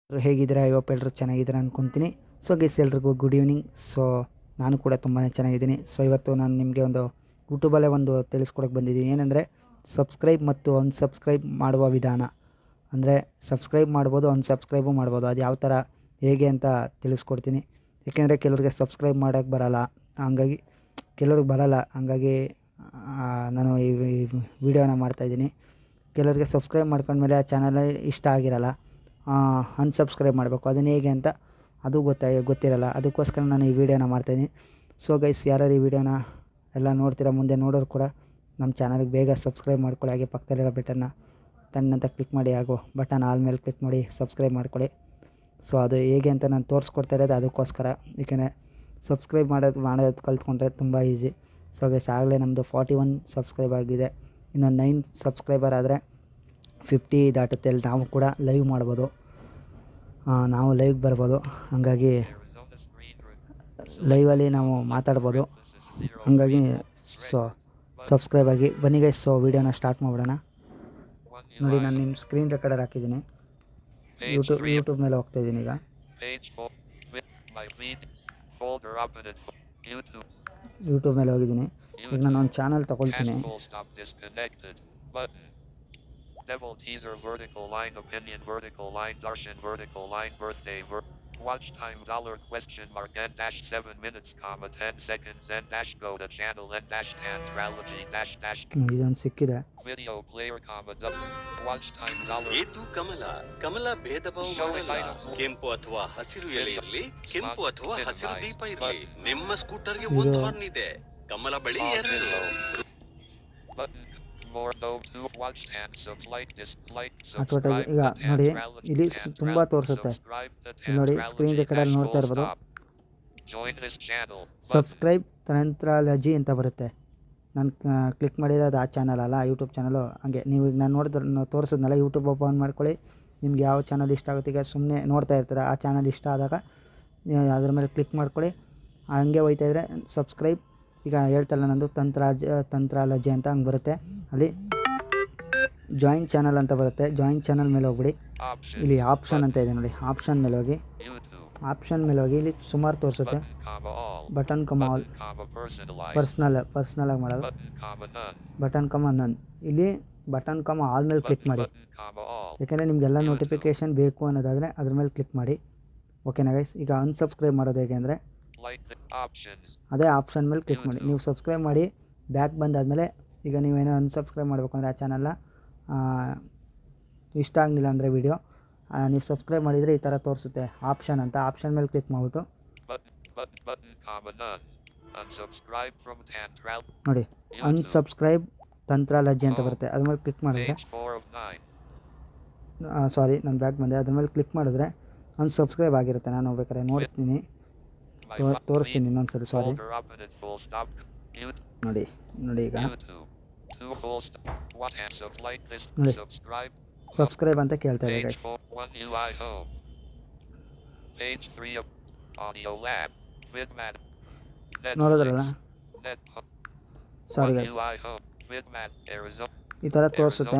ಹೇಗಿದ್ದೀರಾ? I hope ಎಲ್ಲರೂ ಚೆನ್ನಾಗಿದ್ದೀರಾ ಅನ್ಕೊತೀನಿ. ಸೊ ಗೈಸ್, ಎಲ್ರಿಗೂ ಗುಡ್ ಈವ್ನಿಂಗ್. ಸೊ ನಾನು ಕೂಡ ತುಂಬಾ ಚೆನ್ನಾಗಿದ್ದೀನಿ. ಸೊ ಇವತ್ತು ನಾನು ನಿಮಗೆ ಒಂದು ಯೂಟ್ಯೂಬಲ್ಲೇ ಒಂದು ತಿಳಿಸ್ಕೊಡಕ್ಕೆ ಬಂದಿದ್ದೀನಿ. ಏನಂದರೆ ಸಬ್ಸ್ಕ್ರೈಬ್ ಮತ್ತು ಅನ್ಸಬ್ಸ್ಕ್ರೈಬ್ ಮಾಡುವ ವಿಧಾನ. ಅಂದರೆ ಸಬ್ಸ್ಕ್ರೈಬ್ ಮಾಡ್ಬೋದು, ಅನ್ಸಬ್ಸ್ಕ್ರೈಬು ಮಾಡ್ಬೋದು. ಅದು ಯಾವ ಥರ ಹೇಗೆ ಅಂತ ತಿಳಿಸ್ಕೊಡ್ತೀನಿ. ಏಕೆಂದರೆ ಕೆಲವರಿಗೆ ಸಬ್ಸ್ಕ್ರೈಬ್ ಮಾಡೋಕ್ಕೆ ಬರೋಲ್ಲ, ಹಂಗಾಗಿ ಕೆಲವ್ರಿಗೆ ಬರೋಲ್ಲ, ಹಂಗಾಗಿ ನಾನು ಈ ವಿಡಿಯೋನ ಮಾಡ್ತಾಯಿದ್ದೀನಿ. ಕೆಲವರಿಗೆ ಸಬ್ಸ್ಕ್ರೈಬ್ ಮಾಡ್ಕೊಂಡ್ಮೇಲೆ ಆ ಚಾನಲ್ ಇಷ್ಟ ಆಗಿರಲ್ಲ, ಅನ್ಸಬ್ಸ್ಕ್ರೈಬ್ ಮಾಡಬೇಕು. ಅದನ್ನು ಹೇಗೆ ಅಂತ ಅದು ಗೊತ್ತಿರಲ್ಲ. ಅದಕ್ಕೋಸ್ಕರ ನಾನು ಈ ವಿಡಿಯೋನ ಮಾಡ್ತಾಯಿದ್ದೀನಿ. ಸೊ ಗೈಸ್, ಯಾರು ಈ ವಿಡಿಯೋನ ಎಲ್ಲ ನೋಡ್ತೀರಾ, ಮುಂದೆ ನೋಡೋರು ಕೂಡ ನಮ್ಮ ಚಾನಲ್ಗೆ ಬೇಗ ಸಬ್ಸ್ಕ್ರೈಬ್ ಮಾಡ್ಕೊಳ್ಳಿ. ಹಾಗೆ ಪಕ್ಕದಲ್ಲಿರೋ ಬಟನ್ನ ಟನ್ ಅಂತ ಕ್ಲಿಕ್ ಮಾಡಿ, ಹಾಗೂ ಬಟನ್ ಆಲ್ ಮೇಲೆ ಕ್ಲಿಕ್ ಮಾಡಿ ಸಬ್ಸ್ಕ್ರೈಬ್ ಮಾಡ್ಕೊಳ್ಳಿ. ಸೊ ಅದು ಹೇಗೆ ಅಂತ ನಾನು ತೋರಿಸ್ಕೊಡ್ತಾ ಇರೋದು ಅದಕ್ಕೋಸ್ಕರ. ಏಕೆಂದರೆ ಸಬ್ಸ್ಕ್ರೈಬ್ ಮಾಡೋದು ಕಲ್ತ್ಕೊಂಡ್ರೆ ತುಂಬ ಈಸಿ. ಸೊ ಗೈಸ್, ಆಗಲೇ ನಮ್ಮದು 41 ಸಬ್ಸ್ಕ್ರೈಬ್ ಆಗಿದೆ. ಇನ್ನೊಂದು 9 ಸಬ್ಸ್ಕ್ರೈಬರ್ ಆದರೆ 50 ದಾಟುತ್ತೆ. ಅಲ್ಲಿ ನಾವು ಕೂಡ ಲೈವ್ ಮಾಡ್ಬೋದು, ನಾವು ಲೈವ್ಗೆ ಬರ್ಬೋದು. ಹಾಗಾಗಿ ಲೈವಲ್ಲಿ ನಾವು ಮಾತಾಡ್ಬೋದು. ಹಾಗಾಗಿ ಸೊ ಸಬ್ಸ್ಕ್ರೈಬ್ ಆಗಿ ಬನ್ನಿ ಗೈಸ್. ಸೊ ವೀಡಿಯೋನ ಸ್ಟಾರ್ಟ್ ಮಾಡಿಬಿಡೋಣ. ನೋಡಿ, ನಾನು ನಿಮ್ಮ ಸ್ಕ್ರೀನ್ ರೆಕಾರ್ಡರ್ ಹಾಕಿದ್ದೀನಿ. ಯೂಟ್ಯೂಬ್ ಮೇಲೆ ಹೋಗ್ತಾ ಇದ್ದೀನಿ. ಈಗ ಯೂಟ್ಯೂಬ್ ಮೇಲೆ ಹೋಗಿದ್ದೀನಿ. ಈಗ ನಾನು ಒಂದು ಚಾನಲ್ ತೊಗೊಳ್ತೀನಿ. Devil teaser vertical line opinion vertical line darshan vertical line birthday watch time $? and dash 7 minutes comma 10 seconds and dash go to channel and dash tan trilogy dash ಇದೊಂದು ಸಿಕ್ಕಿದೆ. video player comma watch time $. ಏತು ಕಮಲ ಭೇದ ಭಾವ ಮಾಡಲ್ಲ. ಕೆಂಪು ಅಥವಾ ಹಸಿರು ಎಲೆ ಇರಲಿ, ಕೆಂಪು ಅಥವಾ ಹಸಿರು ದೀಪ ಇರಲಿ, ನಿಮ್ಮ ಸ್ಕೂಟರ್ಗೆ ಒಂದು ಹಾರ್ನ್ ಇದೆ. ಕಮಲ ಬಳಿ ಎರಡು. ಈಗ ನೋಡಿ, ಇಲ್ಲಿ ತುಂಬ ತೋರಿಸುತ್ತೆ. ನೋಡಿ, ಸ್ಕ್ರೀನ್ ರೆಕಾರ್ಡಲ್ಲಿ ನೋಡ್ತಾ ಇರ್ಬೋದು. ಸಬ್ಸ್ಕ್ರೈಬ್ ತಂತ್ರಾಲಜಿ ಅಂತ ಬರುತ್ತೆ. ನಾನು ಕ್ಲಿಕ್ ಮಾಡಿರೋದು ಆ ಚಾನಲ್ ಅಲ್ಲ, ಯೂಟ್ಯೂಬ್ ಚಾನಲು. ಹಾಗೆ ನೀವು ಈಗ ನಾನು ತೋರಿಸಿದ್ನಲ್ಲ, ಯೂಟ್ಯೂಬ್ ಓಪನ್ ಮಾಡ್ಕೊಳ್ಳಿ. ನಿಮ್ಗೆ ಯಾವ ಚಾನಲ್ ಇಷ್ಟ ಆಗುತ್ತೆ, ಈಗ ಸುಮ್ಮನೆ ನೋಡ್ತಾ ಇರ್ತಾರೆ, ಆ ಚಾನಲ್ ಇಷ್ಟ ಆದಾಗ ಅದ್ರ ಮೇಲೆ ಕ್ಲಿಕ್ ಮಾಡ್ಕೊಳ್ಳಿ. ಹಂಗೆ ಹೋಯ್ತಾಯಿದ್ರೆ ಸಬ್ಸ್ಕ್ರೈಬ್, ಈಗ ಹೇಳ್ತಲ್ಲ ನಂದು ತಂತ್ರಾಲಜಿ ಅಂತ ಹಂಗೆ ಬರುತ್ತೆ. ಅಲ್ಲಿ ಜಾಯಿನ್ ಚಾನಲ್ ಅಂತ ಬರುತ್ತೆ. ಜಾಯಿನ್ ಚಾನಲ್ ಮೇಲೆ ಹೋಗ್ಬಿಡಿ. ಇಲ್ಲಿ ಆಪ್ಷನ್ ಅಂತ ಇದೆ ನೋಡಿ, ಆಪ್ಷನ್ ಮೇಲೆ ಹೋಗಿ. ಆಪ್ಷನ್ ಮೇಲೆ ಹೋಗಿ ಇಲ್ಲಿ ಸುಮಾರು ತೋರಿಸುತ್ತೆ. ಬಟನ್ ಕಮ ಆಲ್, ಪರ್ಸ್ನಲ್ ಆಗಿ ಮಾಡೋದು. ಬಟನ್ ಕಮ ನನ್. ಇಲ್ಲಿ ಬಟನ್ ಕಮ ಆಲ್ ಮೇಲೆ ಕ್ಲಿಕ್ ಮಾಡಿ. ಯಾಕೆಂದರೆ ನಿಮಗೆಲ್ಲ ನೋಟಿಫಿಕೇಷನ್ ಬೇಕು ಅನ್ನೋದಾದರೆ ಅದ್ರ ಮೇಲೆ ಕ್ಲಿಕ್ ಮಾಡಿ. ಓಕೆನಾ ಗೈಸ್? ಈಗ ಅನ್ಸಬ್ಸ್ಕ್ರೈಬ್ ಮಾಡೋದು ಹೇಗೆ ಅಂದರೆ ಅದೇ ಆಪ್ಷನ್ ಮೇಲೆ ಕ್ಲಿಕ್ ಮಾಡಿ. ನೀವು ಸಬ್ಸ್ಕ್ರೈಬ್ ಮಾಡಿ ಬ್ಯಾಕ್ ಬಂದಾದಮೇಲೆ ಈಗ ನೀವೇನೋ ಅನ್ಸಬ್ಸ್ಕ್ರೈಬ್ ಮಾಡಬೇಕು ಅಂದರೆ ಆ ಚಾನಲ್ನ ಇಷ್ಟ ಆಗಲಿಲ್ಲ ಅಂದರೆ ವಿಡಿಯೋ, ನೀವು ಸಬ್ಸ್ಕ್ರೈಬ್ ಮಾಡಿದರೆ ಈ ಥರ ತೋರಿಸುತ್ತೆ ಆಪ್ಷನ್ ಅಂತ. ಆಪ್ಷನ್ ಮೇಲೆ ಕ್ಲಿಕ್ ಮಾಡಿಬಿಟ್ಟು ನೋಡಿ, ಅನ್ಸಬ್ಸ್ಕ್ರೈಬ್ ತಂತ್ರಾಲಜಿ ಅಂತ ಬರುತ್ತೆ. ಅದ್ರ ಮೇಲೆ ಕ್ಲಿಕ್ ಮಾಡಿದ್ರೆ, ಸಾರಿ ನಾನು ಬ್ಯಾಕ್ ಬಂದೆ, ಅದ್ರ ಮೇಲೆ ಕ್ಲಿಕ್ ಮಾಡಿದ್ರೆ ಅನ್ಸಬ್ಸ್ಕ್ರೈಬ್ ಆಗಿರುತ್ತೆ. ನಾನು ಬೇಕಾದ್ರೆ ನೋಡ್ತೀನಿ, ತೋರಿಸ್ತೀನಿ ಇನ್ನೊಂದ್ಸರಿ. ಸಾರಿ, ನೋಡಿ ಈಗ ನೋಡಿ, ಸಬ್ಸ್ಕ್ರೈಬ್ ಅಂತ ಕೇಳ್ತಾ ಇದೆ ಗೈಸ್. ನೋಡಿದ್ರಲ್ಲ? ಸಾರಿ ಗೈಸ್, ಈ ಥರ ತೋರಿಸುತ್ತೆ.